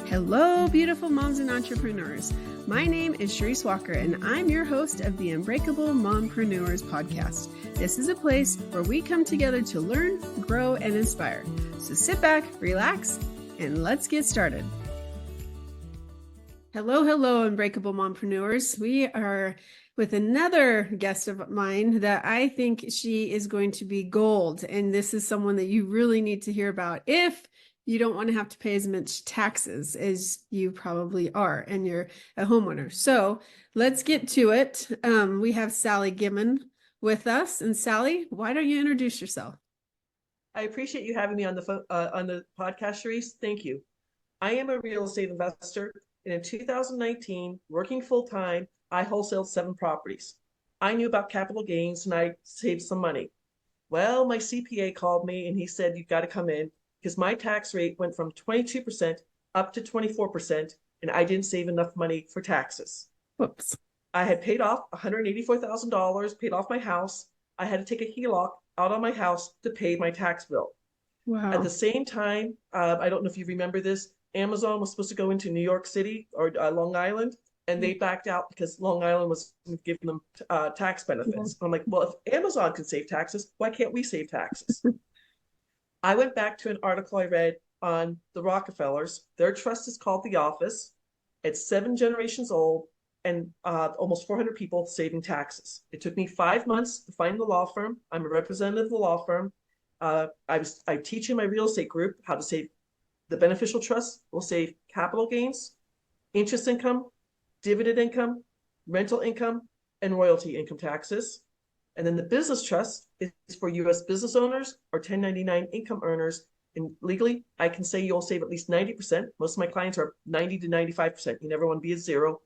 Hello, beautiful moms and entrepreneurs. My name is Sharice Walker, and I'm your host of the Unbreakable Mompreneurs podcast. This is a place where we come together to learn, grow, and inspire. So sit back, relax, and let's get started. Hello, Unbreakable Mompreneurs. We are with another guest of mine that I think she is going to be gold. And this is someone that you really need to hear about if you don't want to have to pay as much taxes as you probably are, and you're a homeowner. So let's get to it. We have Sally Gimon with us. And Sally, why don't you introduce yourself? I appreciate you having me on the podcast, Sharice. Thank you. I am a real estate investor, and in 2019, working full time, I wholesaled 7 properties. I knew about capital gains and I saved some money. Well, my CPA called me and he said, "You've got to come in because my tax rate went from 22% up to 24%, and I didn't save enough money for taxes." Whoops. I had paid off $184,000, paid off my house. I had to take a HELOC out on my house to pay my tax bill. Wow. At the same time, I don't know if you remember this, Amazon was supposed to go into New York City or Long Island, and they backed out because Long Island was giving them tax benefits. I'm like, well, if Amazon can save taxes, why can't we save taxes? I went back to an article I read on the Rockefellers. Their trust is called The Office. It's 7 generations old and almost 400 people saving taxes. It took me 5 months to find the law firm. I'm a representative of the law firm. I teach in my real estate group how to save. The beneficial trust will save capital gains, interest income, dividend income, rental income, and royalty income taxes. And then the business trust is for U.S. business owners or 1099 income earners. And legally, I can say you'll save at least 90%. Most of my clients are 90 to 95%. You never want to be at zero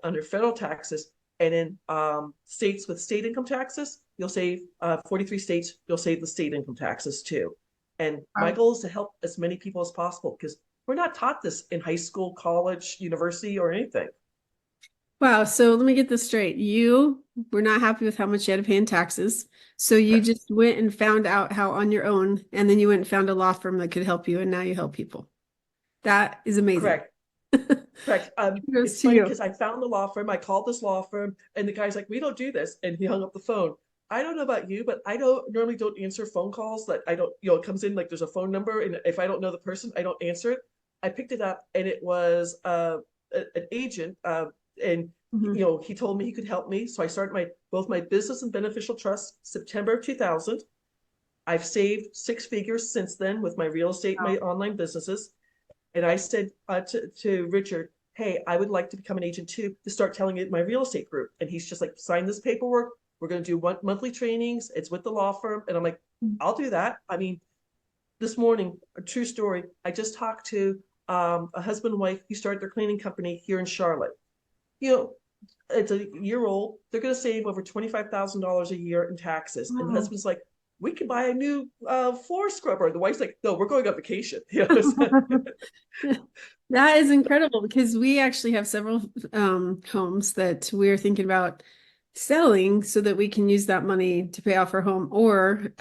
under federal taxes. And in states with state income taxes, you'll save 43 states, you'll save the state income taxes too. And my goal is to help as many people as possible because we're not taught this in high school, college, university, or anything. Wow. So let me get this straight. You were not happy with how much you had to pay in taxes. So you just went and found out how on your own, and then you went and found a law firm that could help you, and now you help people. That is amazing. Correct. Correct. It's funny because I found the law firm. I called this law firm, and the guy's like, "We don't do this," and he hung up the phone. I don't know about you, but I normally don't answer phone calls that I don't, it comes in like there's a phone number, and if I don't know the person, I don't answer it. I picked it up, and it was an agent, and he told me he could help me. So I started both my business and beneficial trust September of 2000. I've saved 6 figures since then with my real estate, my online businesses. And I said to Richard, "Hey, I would like to become an agent too, to start telling it my real estate group." And he's just like, "Sign this paperwork. We're going to do monthly trainings. It's with the law firm." And I'm like, "I'll do that." I mean, this morning, a true story, I just talked to a husband and wife who started their cleaning company here in Charlotte. It's a year old. They're going to save over $25,000 a year in taxes. And the husband's like, "We could buy a new floor scrubber." The wife's like, "No, we're going on vacation." That is incredible because we actually have several homes that we're thinking about selling so that we can use that money to pay off our home or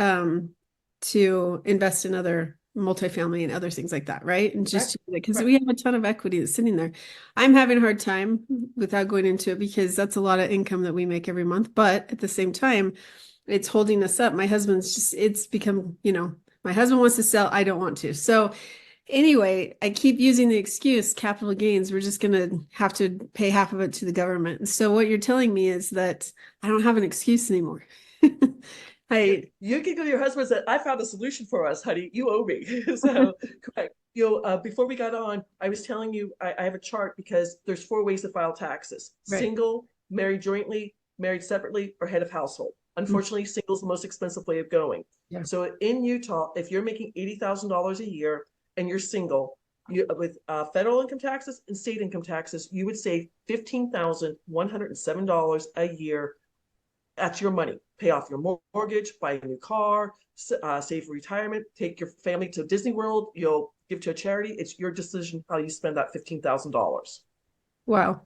to invest in other multifamily and other things like that, right? And just because we have a ton of equity that's sitting there. I'm having a hard time without going into it because that's a lot of income that we make every month. But at the same time, it's holding us up. My husband's it's become, my husband wants to sell. I don't want to. So anyway, I keep using the excuse, capital gains. We're just going to have to pay half of it to the government. And so what you're telling me is that I don't have an excuse anymore. You can go to your husband and say, "I found a solution for us, honey. You owe me." So correct. Before we got on, I was telling you I have a chart because there's 4 ways to file taxes: single, married jointly, married separately, or head of household. Unfortunately, single is the most expensive way of going. Yeah. So in Utah, if you're making $80,000 a year and you're single, with federal income taxes and state income taxes, you would save $15,107 a year. That's your money. Pay off your mortgage, buy a new car, save for retirement, take your family to Disney World, you'll give to a charity. It's your decision how you spend that $15,000. Wow.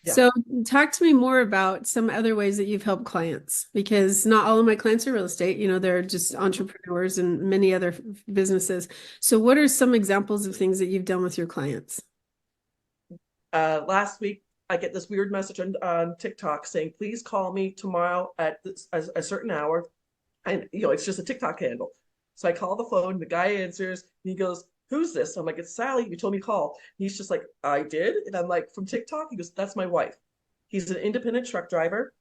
Yeah. So talk to me more about some other ways that you've helped clients, because not all of my clients are real estate, they're just entrepreneurs and many other businesses. So what are some examples of things that you've done with your clients? Last week, I get this weird message on TikTok saying, please call me tomorrow at a certain hour. And, it's just a TikTok handle. So I call the phone, the guy answers, and he goes, who's this? I'm like, it's Sally. You told me to call. And he's just like, I did. And I'm like, from TikTok? He goes, that's my wife. He's an independent truck driver.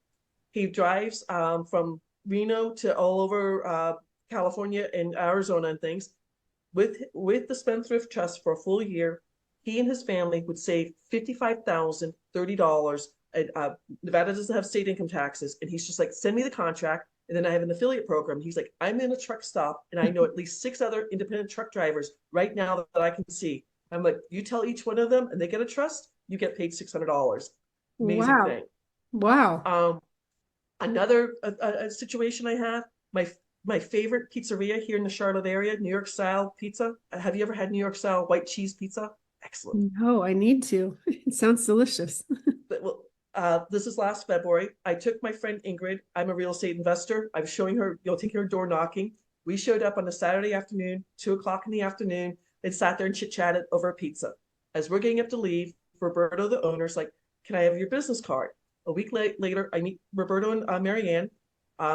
He drives from Reno to all over California and Arizona and things. With the Spendthrift Trust for a full year, he and his family would save $55,030. And Nevada doesn't have state income taxes, and he's just like, send me the contract. And then I have an affiliate program. He's like, I'm in a truck stop, and I know at least 6 other independent truck drivers right now that I can see. I'm like, you tell each one of them, and they get a trust, you get paid $600. Amazing Wow. thing. Wow. Um, Another a situation I have, my favorite pizzeria here in the Charlotte area, New York style pizza. Have you ever had New York style white cheese pizza? Excellent. No, I need to. It sounds delicious. Well, this is last February. I took my friend Ingrid. I'm a real estate investor. I was showing her, taking her door knocking. We showed up on a Saturday afternoon, 2 o'clock in the afternoon, and sat there and chit chatted over a pizza. As we're getting up to leave, Roberto, the owner's like, can I have your business card? A week later, I meet Roberto and Marianne.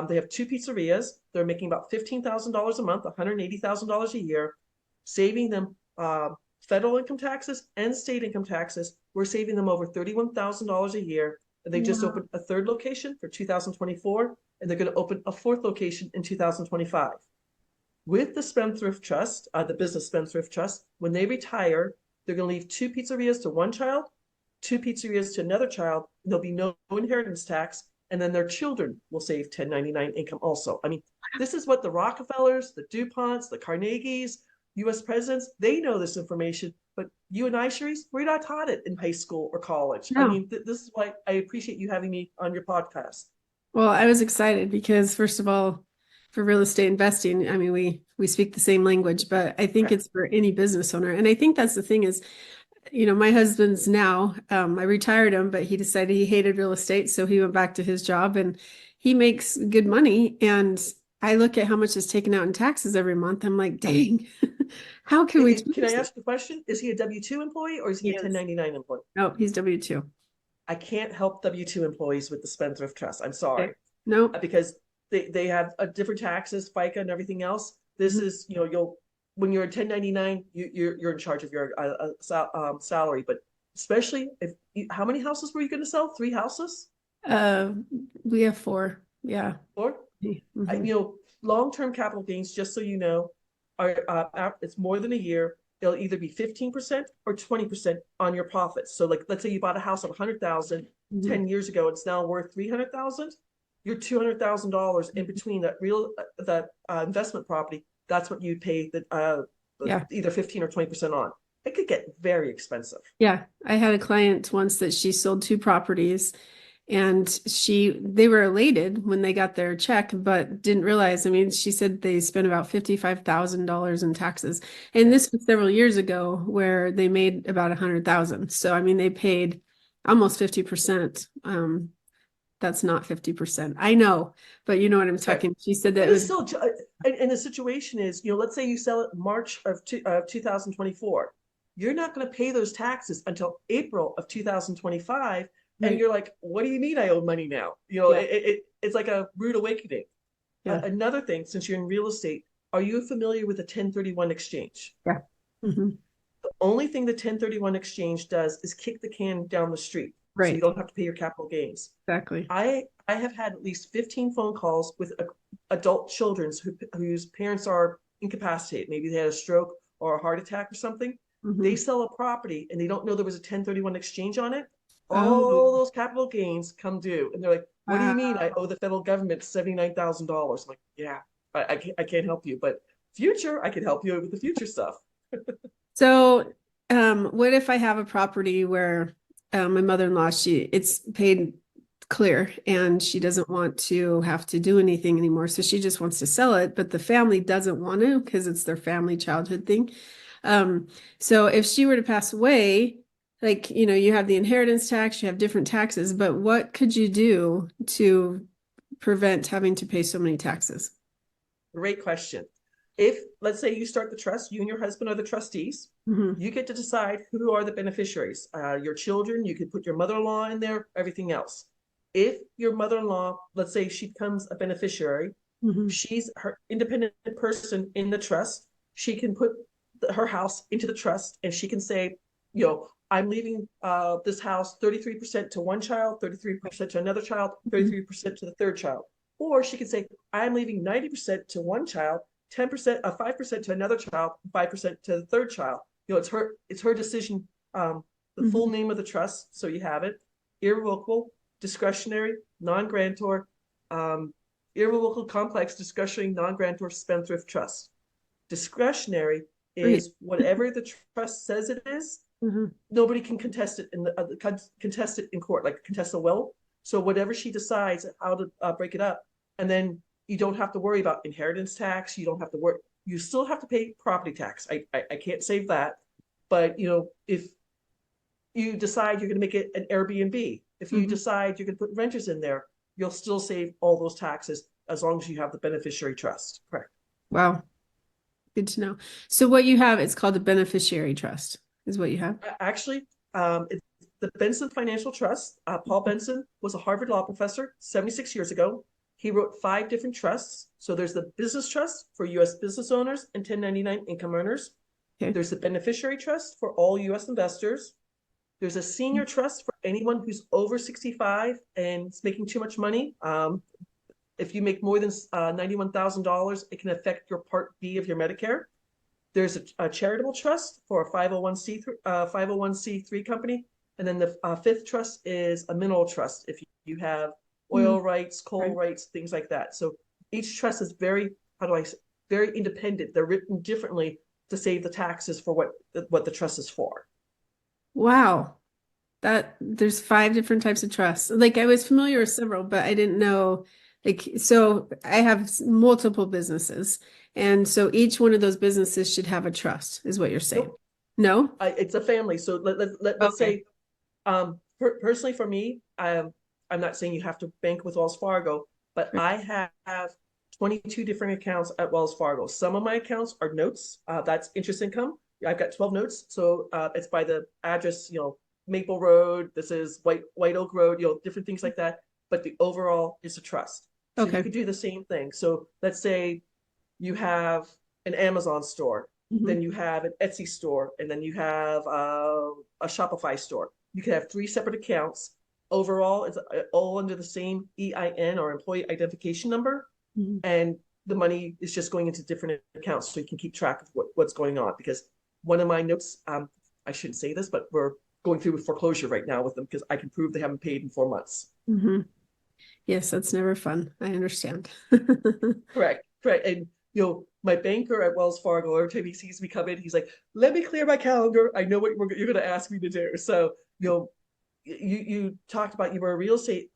They have 2 pizzerias. They're making about $15,000 a month, $180,000 a year, saving them federal income taxes and state income taxes. We're saving them over $31,000 a year. And they just Wow. opened a 3rd location for 2024, and they're going to open a 4th location in 2025. With the Spendthrift Trust, the Business Spendthrift Trust, when they retire, they're going to leave 2 pizzerias to one child, 2 pizzerias to another child. And there'll be no inheritance tax, and then their children will save 1099 income also. I mean, this is what the Rockefellers, the DuPonts, the Carnegies, US presidents, they know this information, but you and I, Cherise, we're not taught it in high school or college. I No. mean, this is why I appreciate you having me on your podcast. Well, I was excited because first of all, for real estate investing, I mean, we speak the same language, but I think Correct. it's for any business owner. And I think that's the thing is, my husband's now, I retired him, but he decided he hated real estate. So he went back to his job and he makes good money. And I look at how much is taken out in taxes every month. I'm like, dang, how can we Can I change ask the question? Is he a W-2 employee or is he a Yes. 1099 employee? No, he's W-2. I can't help W-2 employees with the Spendthrift Trust. I'm sorry. Okay. No. Because they have a different taxes, FICA and everything else. This is, you'll when you're a 1099, you're in charge of your salary. But especially if how many houses were you going to sell? 3 houses? Uh, we have 4. Yeah. Or Mhm. long-term capital gains, just so you know, are it's more than a year. They'll either be 15% or 20% on your profits. So like, let's say you bought a house of 100,000 Mhm. 10 years ago, it's now worth 300,000. Your $200,000 in between that investment property, that's what you pay Yeah. either 15 or 20% on. It could get very expensive. Yeah. I had a client once that she sold 2 properties and they were elated when they got their check, but didn't realize, I mean, she said they spent about $55,000 in taxes. And Yeah. this was several years ago where they made about 100,000. So, I mean, they paid almost 50%. That's not 50%. I know, but you know what I'm Right. talking. She said that But it it's was, still, and the situation is, let's say you sell it March of 2024. You're not going to pay those taxes until April of 2025. And right. you're like, what do you mean I owe money now? Yeah. It's like a rude awakening. Yeah. Another thing, since you're in real estate, are you familiar with a 1031 exchange? Yeah. Hmm. The only thing the 1031 exchange does is kick the can down the street. So you Right. don't have to pay your capital gains. Exactly. I have had at least 15 phone calls with adult children whose parents are incapacitated. Maybe they had a stroke or a heart attack or something. They Hmm. sell a property and they don't know there was a 1031 exchange on it. Oh, All those capital gains come due. And they're like, what do you mean I wow. owe the federal government $79,000? I'm like, yeah, I can't help you. But future, I can help you with the future stuff. So, what if I have a property where my mother-in-law, it's paid clear and she doesn't want to have to do anything anymore. So she just wants to sell it, but the family doesn't want to because it's their family childhood thing. Um, so if she were to pass away, like, you have the inheritance tax, you have different taxes, but what could you do to prevent having to pay so many taxes? Great question. If, let's say you start the trust, you and your husband are the trustees, Hmm. you get to decide who are the beneficiaries. Your children, you could put your mother-in-law in there, everything else. If your mother-in-law, let's say she becomes a beneficiary, Hmm. she's her independent person in the trust, she can put her house into the trust and she can say, I'm leaving this house 33% to one child, 33% to another child, 33% to the third child. Or she can say, I'm leaving 90% to one child, 10%, 5% to another child, 5% to the third child. It's her decision. The full Hmm. name of the trust, so you have it: irrevocable, discretionary, non-grantor, um, irrevocable, complex, discretionary, non-grantor spendthrift trust. Discretionary Great. is whatever the trust says it is. Hmm. Nobody can contest it in court, like contest a will. So whatever she decides how to break it up, and then you don't have to worry about inheritance tax. You don't have to worry. You still have to pay property tax. I can't save that, but if you decide you're going to make it an Airbnb, if you Hmm. decide you're going to put renters in there, you'll still save all those taxes as long as you have the beneficiary trust. Correct. Wow. Good to know. So what you have, it's called a beneficiary trust, is what you have. Actually, it's the Benson Financial Trust. Paul Benson was a Harvard law professor 76 years ago. He wrote 5 different trusts. So there's the business trust for U.S. business owners and 1099 income earners. Okay. There's the beneficiary trust for all U.S. investors. There's a senior trust for anyone who's over 65 and is making too much money. If you make more than $91,000, it can affect your Part B of your Medicare. There's a charitable trust for a 501c3 company. And then the fifth trust is a mineral trust if you have Mm. oil rights, coal Right. rights, things like that. So each trust is very, how do I say, very independent. They're written differently to save the taxes for what the trust is for. Wow. That there's 5 different types of trusts. Like I was familiar with several, but I didn't know. Like, so I have multiple businesses. And so each one of those businesses should have a trust, is what you're saying. Nope, No? it's a family. So let's Okay. say, personally for me, I'm not saying you have to bank with Wells Fargo, but Right. I have 22 different accounts at Wells Fargo. Some of my accounts are notes. That's interest income. I've got 12 notes. So it's by the address, Maple Road. This is White Oak Road, different things like that. But the overall is a trust. So you Okay. could do the same thing. So let's say you have an Amazon store, Mhm. then you have an Etsy store, and then you have a Shopify store. You can have 3 separate accounts. Overall, it's all under the same EIN or employee identification number, Mhm. and the money is just going into different accounts so you can keep track of what's going on. Because one of my notes, I shouldn't say this, but we're going through foreclosure right now with them because I can prove they haven't paid in 4 months. Mhm. Yes, that's never fun. I understand. Correct, correct. And my banker at Wells Fargo, every time he sees me come in, he's like, "Let me clear my calendar. I know what you're going to ask me to do." So you talked about you were a real estate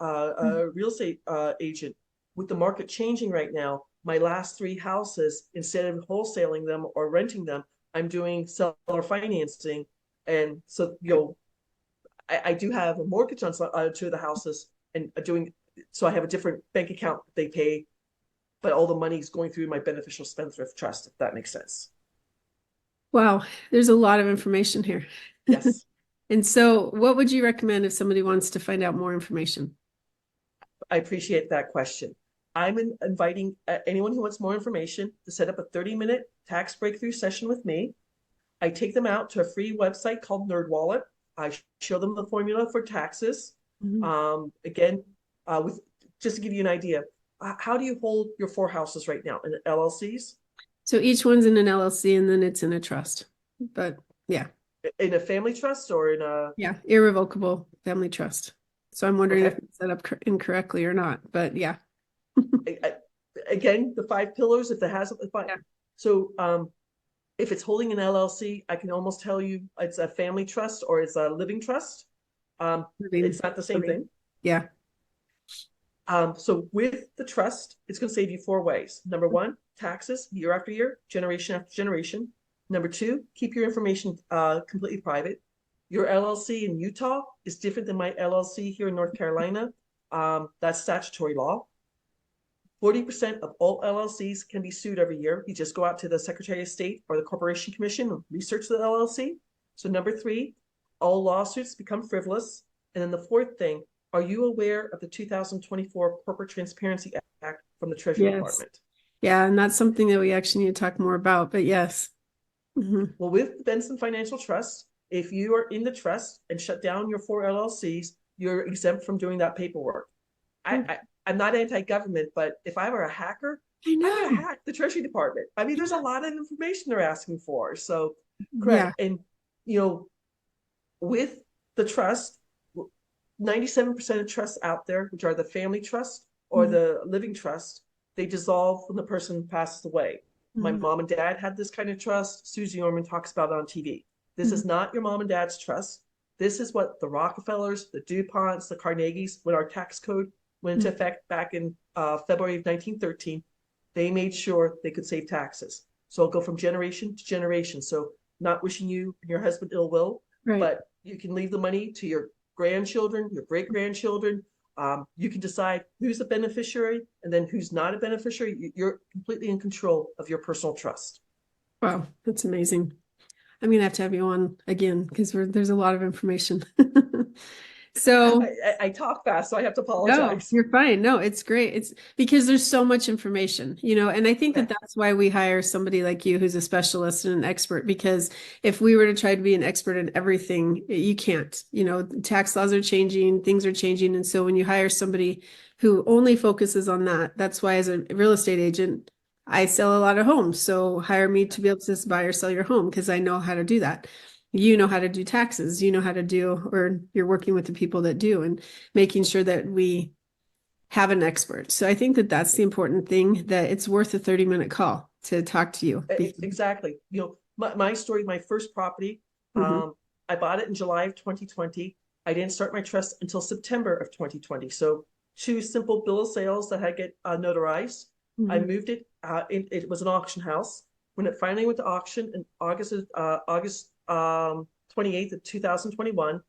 agent. With the market changing right now, my last 3 houses, instead of wholesaling them or renting them, I'm doing seller financing, and so I do have a mortgage on 2 of the houses, and doing so I have a different bank account they pay, but all the money is going through my beneficial spendthrift trust, if that makes sense. Wow, there's a lot of information here. Yes, And so, what would you recommend if somebody wants to find out more information? I appreciate that question. I'm inviting anyone who wants more information to set up a 30-minute tax breakthrough session with me. I take them out to a free website called NerdWallet. I show them the formula for taxes. Mhm. Again, with just to give you an idea, how do you hold your 4 houses right now in LLCs? So each one's in an LLC and then it's in a trust. But yeah, In a family trust or in a yeah, irrevocable family trust. So I'm wondering if okay? it's set up incorrectly or not. But yeah. I, again, the 5 pillars, if it has it, fine. Yeah. So if it's holding an LLC, I can almost tell you it's a family trust or it's a living trust. Living. It's not the same Living. thing. Yeah. So with the trust, it's going to save you 4 ways. Number 1, taxes year after year, generation after generation. Number 2, keep your information completely private. Your LLC in Utah is different than my LLC here in North Carolina. That's statutory law. 40% of all LLCs can be sued every year. You just go out to the Secretary of State or the Corporation Commission and research the LLC. So number 3, all lawsuits become frivolous. And then the 4th thing, are you aware of the 2024 Corporate Transparency Act from the Treasury Department? Yeah, and that's something that we actually need to talk more about, but yes. Well, with the Benson Financial Trust, if you are in the trust and shut down your 4 LLCs, you're exempt from doing that paperwork. I'm not anti-government, but if I were a hacker, I would hack the Treasury Department. I mean, there's a lot of information they're asking for. So, correct. Yeah. And, you know, with the trust, 97% of trusts out there, which are the family trust or the living trust, they dissolve when the person passes away. My mom and dad had this kind of trust. Susie Orman talks about it on TV. This is not your mom and dad's trust. This is what the Rockefellers, the DuPonts, the Carnegies, when our tax code went into effect back in February of 1913, they made sure they could save taxes. So it'll go from generation to generation. So not wishing you and your husband ill will, but you can leave the money to your grandchildren, your great-grandchildren. You can decide who's a beneficiary and then who's not a beneficiary. You're completely in control of your personal trust. Wow, that's amazing. I'm going to have you on again because there's a lot of information. So I talk fast, so I have to apologize. No, you're fine. No, it's great. It's because there's so much information, you know, and I think that that's why we hire somebody like you who's a specialist and an expert, because if we were to try to be an expert in everything, you can't, you know, tax laws are changing, things are changing. And so when you hire somebody who only focuses on that, that's why as a real estate agent, I sell a lot of homes. So hire me to be able to just buy or sell your home because I know how to do that. You know how to do taxes, you know how to do, or you're working with the people that do and making sure that we have an expert. So I think that that's the important thing, that it's worth a 30-minute call to talk to you. Exactly. You know, my story, my first property, I bought it in July of 2020. I didn't start my trust until September of 2020. So 2 simple bill of sales that I get notarized. I moved it. It was an auction house. When it finally went to auction in August 28th of 2021,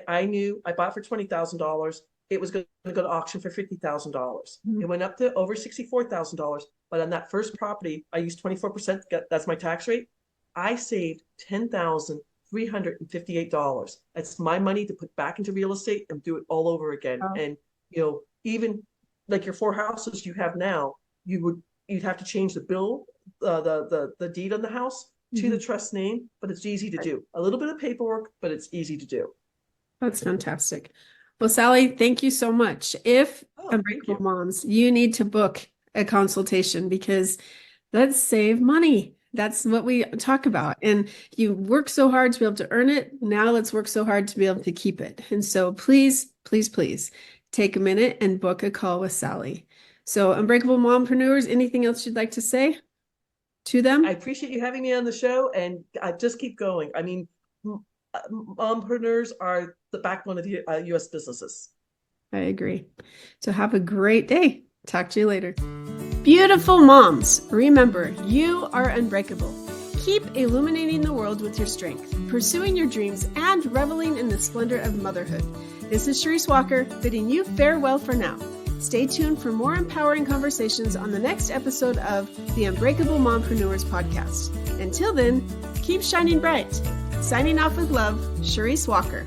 I knew I bought for $20,000. It was going to go to auction for $50,000. It went up to over $64,000. But on that first property, I used 24%. That's my tax rate. I saved $10,358. That's my money to put back into real estate and do it all over again. And you know, even like your 4 houses you have now, you'd have to change the bill, the deed on the house to the trust name, but it's easy to do. A little bit of paperwork, but it's easy to do. That's fantastic. Well, Sally, thank you so much. If Unbreakable Moms, you need to book a consultation because let's save money. That's what we talk about. And you work so hard to be able to earn it. Now let's work so hard to be able to keep it. And so please, please, please take a minute and book a call with Sally. So Unbreakable Mompreneurs, anything else you'd like to say to them? I appreciate you having me on the show, and just keep going. I mean, mompreneurs are the backbone of U.S. businesses. I agree. So have a great day. Talk to you later. Beautiful moms, remember, you are unbreakable. Keep illuminating the world with your strength, pursuing your dreams, and reveling in the splendor of motherhood. This is Sharice Walker, bidding you farewell for now. Stay tuned for more empowering conversations on the next episode of the Unbreakable Mompreneurs podcast. Until then, keep shining bright. Signing off with love, Sharice Walker.